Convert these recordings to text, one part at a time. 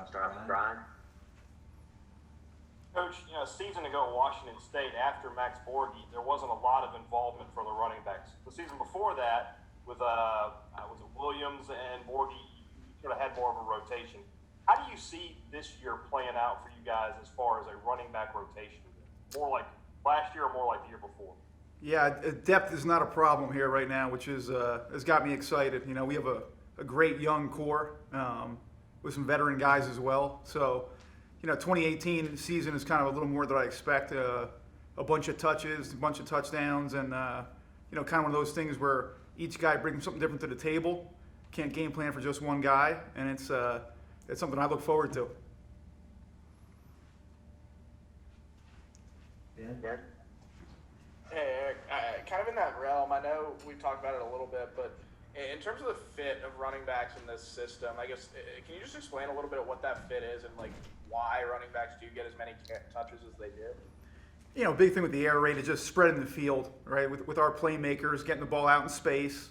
Start with Brian. Coach, a season ago at Washington State, after Max Borghi, there wasn't a lot of involvement for the running backs. The season before that, with was it Williams and Borghi, you sort of had more of a rotation. How do you see this year playing out for you guys as far as a running back rotation? More like last year or more like the year before? Yeah, depth is not a problem here right now, which has got me excited. You know, we have a great young core with some veteran guys as well. So, 2018 season is kind of a little more than I expect. A bunch of touches, a bunch of touchdowns, and kind of one of those things where each guy brings something different to the table. Can't game plan for just one guy, and it's something I look forward to. Ben? Hey, kind of in that realm, I know we've talked about it a little bit, but in terms of the fit of running backs in this system, I guess, can you just explain a little bit of what that fit is and why running backs do get as many touches as they do? Big thing with the air raid is just spreading the field, right? With our playmakers, getting the ball out in space,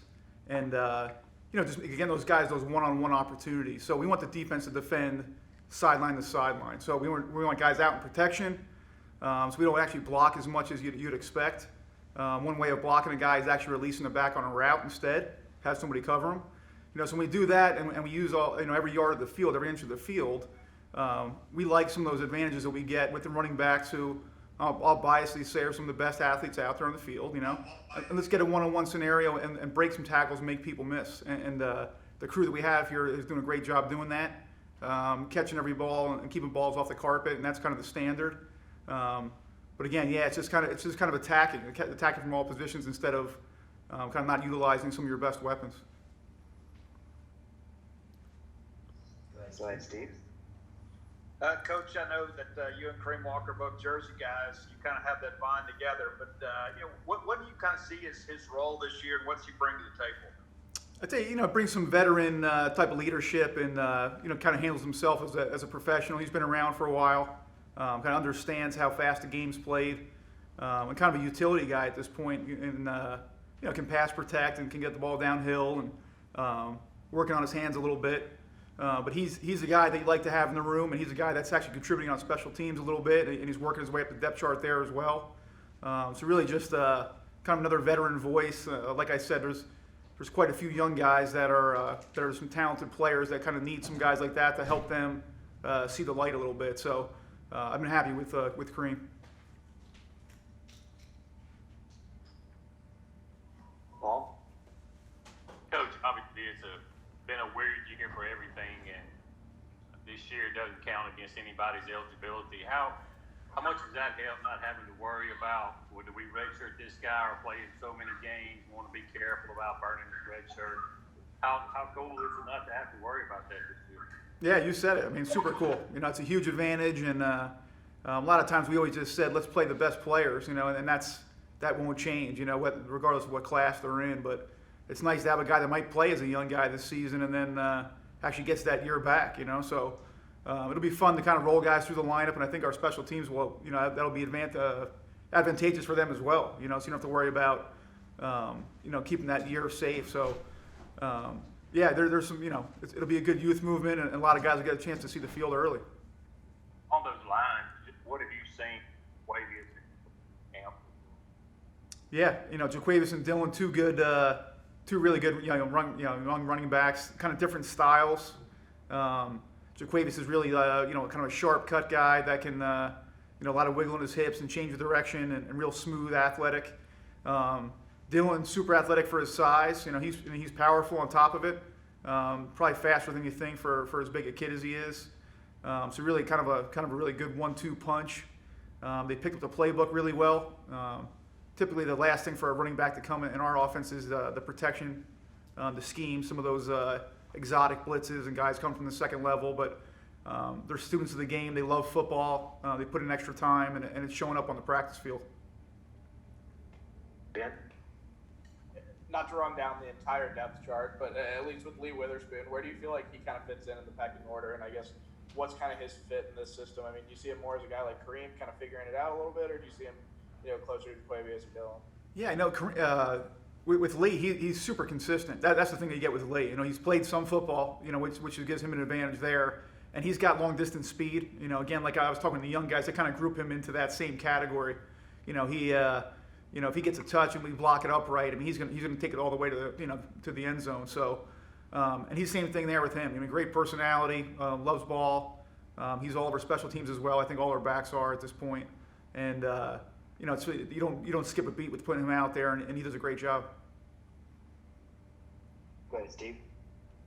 and just getting those guys those one-on-one opportunities. So we want the defense to defend sideline to sideline. So we want guys out in protection, so we don't actually block as much as you'd expect. One way of blocking a guy is actually releasing the back on a route instead, have somebody cover him. So when we do that and we use every yard of the field, every inch of the field, we like some of those advantages that we get with the running backs who, I'll biasly say, are some of the best athletes out there on the field. And let's get a one-on-one scenario and break some tackles and make people miss. And the crew that we have here is doing a great job doing that, catching every ball and keeping balls off the carpet, and that's kind of the standard. But again, yeah, it's just kind of attacking from all positions instead of kind of not utilizing some of your best weapons. Go ahead, Steve. Coach, I know that you and Kareem Walker, both Jersey guys, you kind of have that bond together. But what do you kind of see as his role this year, and what's he bring to the table? I'd say brings some veteran type of leadership, and kind of handles himself as a professional. He's been around for a while, kind of understands how fast the game's played, and kind of a utility guy at this point, and can pass protect and can get the ball downhill and working on his hands a little bit. But he's the guy that you like to have in the room, and he's a guy that's actually contributing on special teams a little bit, and he's working his way up the depth chart there as well. So really just kind of another veteran voice. Like I said, there's quite a few young guys that are some talented players that kind of need some guys like that to help them see the light a little bit. So I've been happy with Kareem. Paul? Coach, obviously it's been a weird year for everything, and this year doesn't count against anybody's eligibility. How much does that help not having to worry about, well, do we redshirt this guy or play in so many games, want to be careful about burning his redshirt? How cool is it not to have to worry about that this year? Yeah, you said it. I mean, super cool. It's a huge advantage, and a lot of times we always just said, let's play the best players, and that won't change, regardless of what class they're in. But it's nice to have a guy that might play as a young guy this season and then actually gets that year back, So it'll be fun to kind of roll guys through the lineup, and I think our special teams will, that'll be advantageous for them as well, so you don't have to worry about, keeping that year safe. So, yeah, there's some, it'll be a good youth movement, and a lot of guys will get a chance to see the field early. On those lines, what have you seen Wavy in camp? Yeah, Jaquavis and Dillon, two really good, young running backs, kind of different styles. Jaquavis is really, kind of a sharp cut guy that can, a lot of wiggle in his hips and change the direction, and real smooth, athletic. Dillon, super athletic for his size. He's powerful on top of it. Probably faster than you think for as big a kid as he is. So really, kind of a really good 1-2 punch. They picked up the playbook really well. Typically, the last thing for a running back to come in our offense is the protection, the scheme, some of those exotic blitzes, and guys come from the second level. But they're students of the game. They love football. They put in extra time, and it's showing up on the practice field. Ben? Not to run down the entire depth chart, but at least with Lee Witherspoon, where do you feel like he kind of fits in the pecking order? And I guess what's kind of his fit in this system? I mean, do you see him more as a guy like Kareem kind of figuring it out a little bit, or do you see him closer to Jaquavis or Dillon? Yeah, with Lee, he's super consistent. That's the thing that you get with Lee. He's played some football, which gives him an advantage there. and he's got long distance speed. You know, again, like I was talking to the young guys, I kind of group him into that same category. You know, if he gets a touch and we block it up right, I mean, he's gonna take it all the way to the end zone. So, and he's the same thing there with him. I mean, great personality, loves ball. He's all of our special teams as well. I think all our backs are at this point. And you know, you don't skip a beat with putting him out there, and he does a great job. Go ahead, Steve.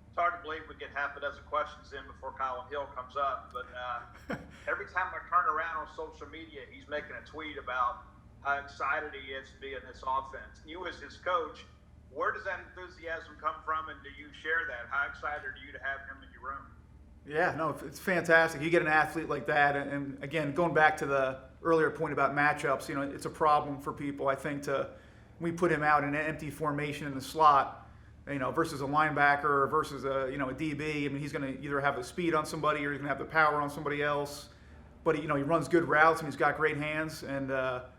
It's hard to believe we get half a dozen questions in before Colin Hill comes up, but every time I turn around on social media, he's making a tweet about how excited he is to be in this offense. You as his coach, where does that enthusiasm come from, and do you share that? How excited are you to have him in your room? Yeah, no, it's fantastic. You get an athlete like that, and again, going back to the earlier point about matchups, you know, it's a problem for people. I think we put him out in an empty formation in the slot, you know, versus a linebacker versus a DB. I mean, he's going to either have the speed on somebody or he's going to have the power on somebody else. But he runs good routes and he's got great hands and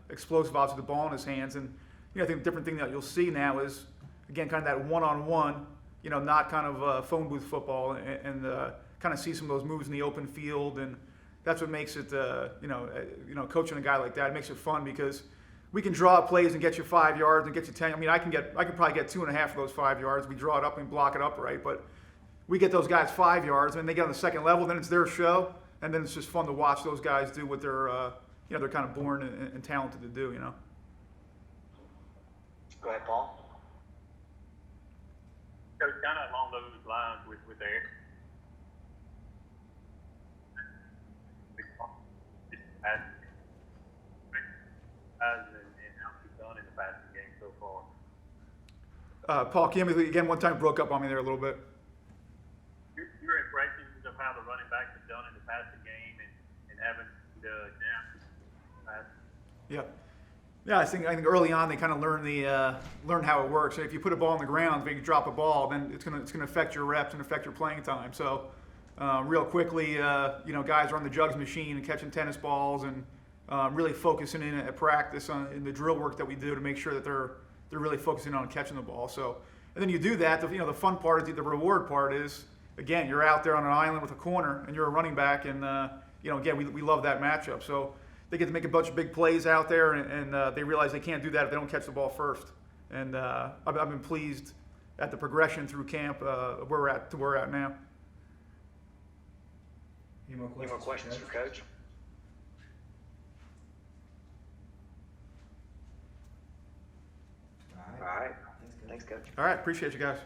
explosive odds with the ball in his hands. And I think the different thing that you'll see now is again kind of that one-on-one, not kind of phone booth football, and kind of see some of those moves in the open field. And that's what makes it, coaching a guy like that, it makes it fun because we can draw up plays and get you 5 yards and get you 10. I mean, I could probably get 2.5 of those 5 yards. We draw it up and block it up right, but we get those guys 5 yards, and they get on the second level. Then it's their show, and then it's just fun to watch those guys do what they're kind of born and talented to do. Go ahead, Paul. Coach, kind of along those lines with Eric. And how he's done in the passing game so far. Paul, can you hear me again? One time broke up on me there a little bit. Your impressions of how the running backs have done in the passing game and having the pass. Yeah, I think early on they kind of learn how it works. If you put a ball on the ground, if you drop a ball, then it's gonna affect your reps and affect your playing time. So real quickly, guys are on the jugs machine and catching tennis balls and really focusing in at practice in the drill work that we do to make sure that they're really focusing on catching the ball. So, and then you do that. The fun part, the reward part is, again, you're out there on an island with a corner and you're a running back, and again, we love that matchup. So they get to make a bunch of big plays out there, and they realize they can't do that if they don't catch the ball first. And I've been pleased at the progression through camp where we're at now. Any more questions for Coach? All right. Thanks, Coach. All right, appreciate you guys.